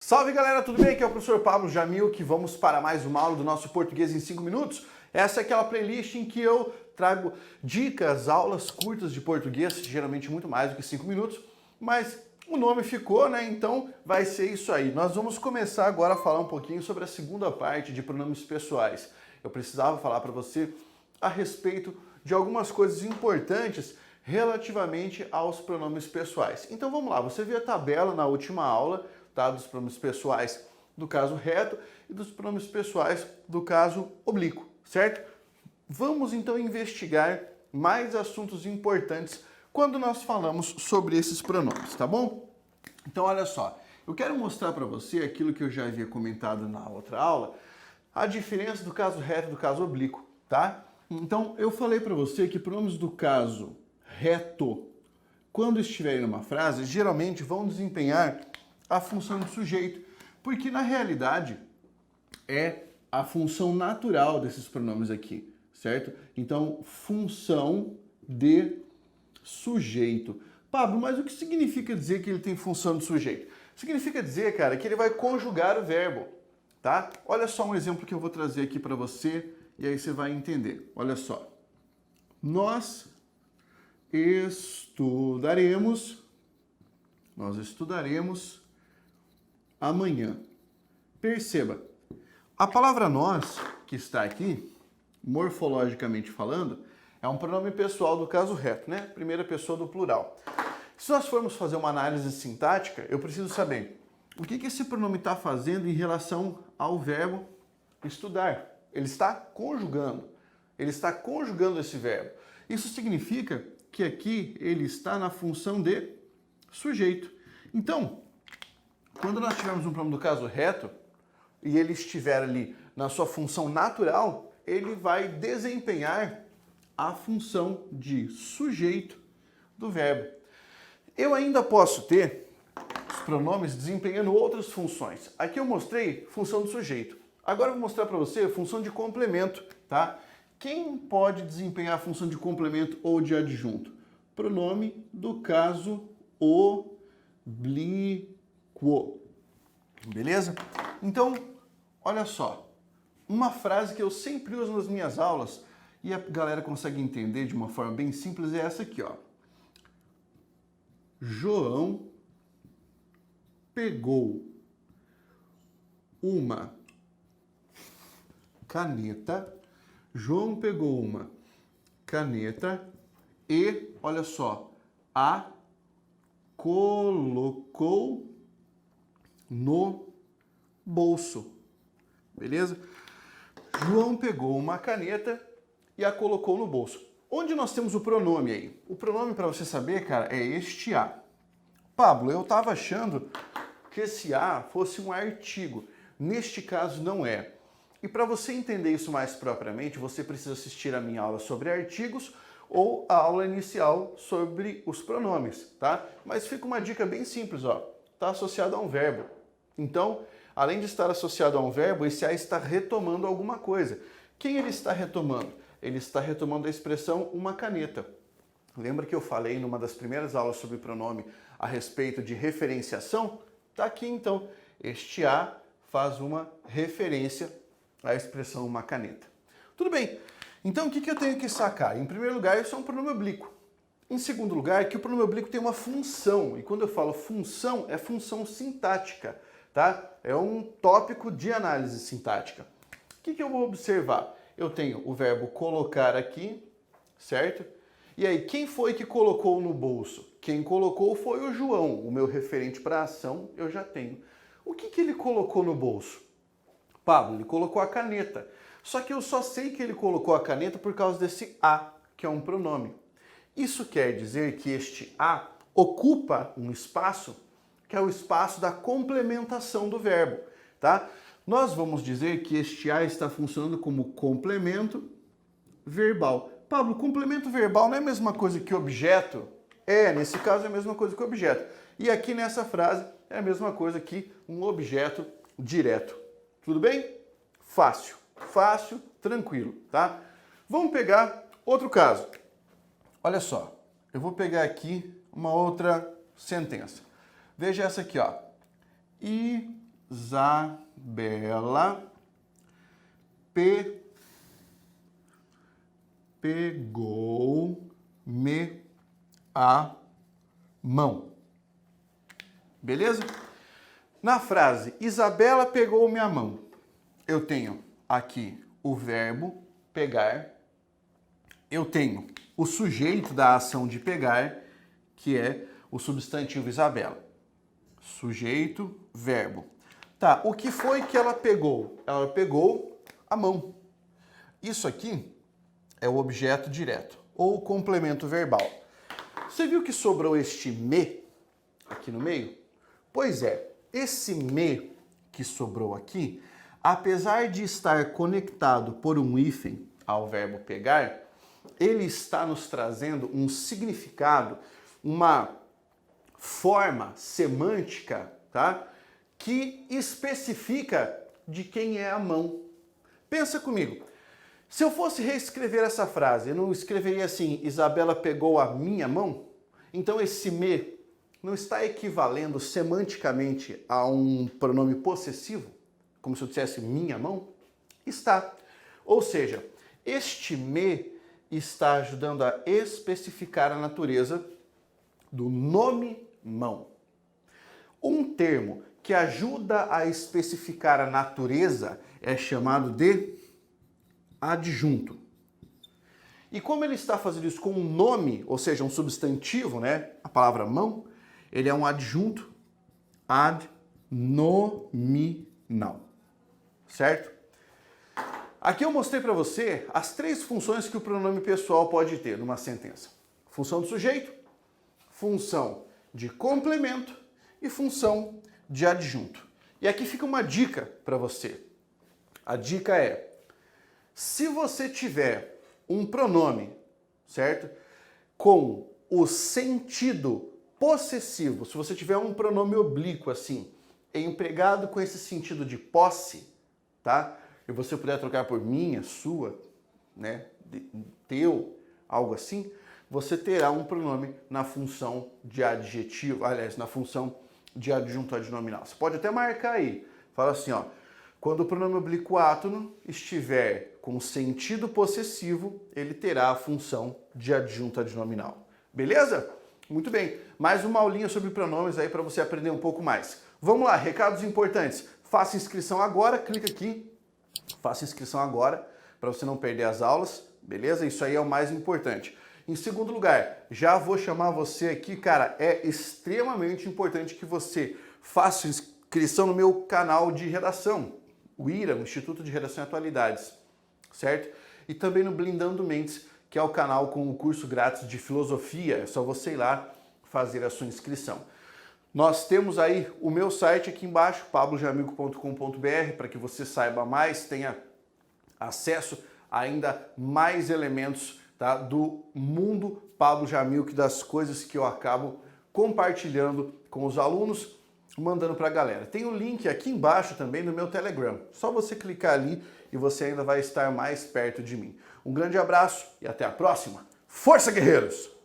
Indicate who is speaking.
Speaker 1: Salve galera, tudo bem? Aqui é o professor Pablo Jamil, que vamos para mais uma aula do nosso Português em 5 minutos. Essa é aquela playlist em que eu trago dicas, aulas curtas de português, geralmente muito mais do que 5 minutos, mas o nome ficou, né? Então vai ser isso aí. Nós vamos começar agora a falar um pouquinho sobre a segunda parte de pronomes pessoais. Eu precisava falar para você a respeito de algumas coisas importantes relativamente aos pronomes pessoais. Então vamos lá, você viu a tabela na última aula, tá, dos pronomes pessoais do caso reto e dos pronomes pessoais do caso oblíquo, certo? Vamos então investigar mais assuntos importantes quando nós falamos sobre esses pronomes, tá bom? Então olha só, eu quero mostrar para você aquilo que eu já havia comentado na outra aula, a diferença do caso reto e do caso oblíquo, tá? Então eu falei para você que pronomes do caso reto, quando estiverem numa frase, geralmente vão desempenhar a função de sujeito, porque na realidade é a função natural desses pronomes aqui, certo? Então, função de sujeito. Pablo, mas o que significa dizer que ele tem função de sujeito? Significa dizer, cara, que ele vai conjugar o verbo, tá? Olha só um exemplo que eu vou trazer aqui para você e aí você vai entender. Olha só. Nós estudaremos amanhã. Perceba, a palavra nós, que está aqui, morfologicamente falando, é um pronome pessoal do caso reto, né? Primeira pessoa do plural. Se nós formos fazer uma análise sintática, eu preciso saber o que esse pronome está fazendo em relação ao verbo estudar. Ele está conjugando. Ele está conjugando esse verbo. Isso significa que aqui ele está na função de sujeito. Então, quando nós tivermos um pronome do caso reto e ele estiver ali na sua função natural, ele vai desempenhar a função de sujeito do verbo. Eu ainda posso ter os pronomes desempenhando outras funções. Aqui eu mostrei função do sujeito. Agora eu vou mostrar para você a função de complemento, tá? Quem pode desempenhar a função de complemento ou de adjunto? Pronome do caso oblíquo. Beleza? Então, olha só. Uma frase que eu sempre uso nas minhas aulas e a galera consegue entender de uma forma bem simples é essa aqui, ó. João pegou uma caneta. João pegou uma caneta e, olha só, a colocou no bolso. Beleza? João pegou uma caneta e a colocou no bolso. Onde nós temos o pronome aí? O pronome, para você saber, cara, é este a. Pablo, eu estava achando que esse a fosse um artigo. Neste caso, não é. E para você entender isso mais propriamente, você precisa assistir a minha aula sobre artigos ou a aula inicial sobre os pronomes, tá? Mas fica uma dica bem simples, ó. Está associado a um verbo. Então, além de estar associado a um verbo, esse a está retomando alguma coisa. Quem ele está retomando? Ele está retomando a expressão uma caneta. Lembra que eu falei numa das primeiras aulas sobre pronome a respeito de referenciação? Tá aqui então. Este a faz uma referência à expressão uma caneta. Tudo bem. Então o que eu tenho que sacar? Em primeiro lugar, isso é um pronome oblíquo. Em segundo lugar, que o pronome oblíquo tem uma função. E quando eu falo função, é função sintática, tá? É um tópico de análise sintática. O que eu vou observar? Eu tenho o verbo colocar aqui, certo? E aí, quem foi que colocou no bolso? Quem colocou foi o João. O meu referente para a ação eu já tenho. O que ele colocou no bolso? Pablo, ele colocou a caneta. Só que eu só sei que ele colocou a caneta por causa desse a, que é um pronome. Isso quer dizer que este a ocupa um espaço, que é o espaço da complementação do verbo, tá? Nós vamos dizer que este a está funcionando como complemento verbal. Pablo, complemento verbal não é a mesma coisa que objeto? É, nesse caso é a mesma coisa que objeto. E aqui nessa frase é a mesma coisa que um objeto direto. Tudo bem? Fácil. Fácil, tranquilo, tá? Vamos pegar outro caso. Olha só, eu vou pegar aqui uma outra sentença. Veja essa aqui, ó. E Isabela pegou-me a mão. Beleza? Na frase Isabela pegou-me a mão, eu tenho aqui o verbo pegar, eu tenho o sujeito da ação de pegar, que é o substantivo Isabela. Sujeito, verbo. Tá, o que foi que ela pegou? Ela pegou a mão. Isso aqui é o objeto direto, ou complemento verbal. Você viu que sobrou este me aqui no meio? Pois é, esse me que sobrou aqui, apesar de estar conectado por um hífen ao verbo pegar, ele está nos trazendo um significado, uma forma semântica, tá? Que especifica de quem é a mão. Pensa comigo. Se eu fosse reescrever essa frase, eu não escreveria assim, Isabela pegou a minha mão? Então esse me não está equivalendo semanticamente a um pronome possessivo? Como se eu dissesse minha mão? Está. Ou seja, este me está ajudando a especificar a natureza do nome mão. Um termo que ajuda a especificar a natureza é chamado de adjunto. E como ele está fazendo isso com um nome, ou seja, um substantivo, né? A palavra mão, ele é um adjunto adnominal. Certo? Aqui eu mostrei para você as 3 funções que o pronome pessoal pode ter numa sentença. Função do sujeito, função de complemento e função de adjunto. E aqui fica uma dica para você. A dica é, se você tiver um pronome, certo? Com o sentido possessivo, se você tiver um pronome oblíquo assim, empregado com esse sentido de posse, tá? E você puder trocar por minha, sua, né? Teu, algo assim, você terá um pronome na função de adjetivo, aliás, na função de adjunto adnominal. Você pode até marcar aí, fala assim, ó, quando o pronome oblíquo átono estiver com sentido possessivo, ele terá a função de adjunto adnominal. Beleza? Muito bem. Mais uma aulinha sobre pronomes aí para você aprender um pouco mais. Vamos lá, recados importantes. Faça inscrição agora, clica aqui. Faça inscrição agora para você não perder as aulas, beleza? Isso aí é o mais importante. Em segundo lugar, já vou chamar você aqui, cara, é extremamente importante que você faça inscrição no meu canal de redação, o IRA, o Instituto de Redação e Atualidades, certo? E também no Blindando Mentes, que é o canal com o curso grátis de filosofia, é só você ir lá fazer a sua inscrição. Nós temos aí o meu site aqui embaixo, pablojamigo.com.br, para que você saiba mais, tenha acesso a ainda mais elementos, tá, do mundo Pablo Jamilk, das coisas que eu acabo compartilhando com os alunos, mandando para a galera. Tem o link aqui embaixo também no meu Telegram. Só você clicar ali e você ainda vai estar mais perto de mim. Um grande abraço e até a próxima. Força, guerreiros!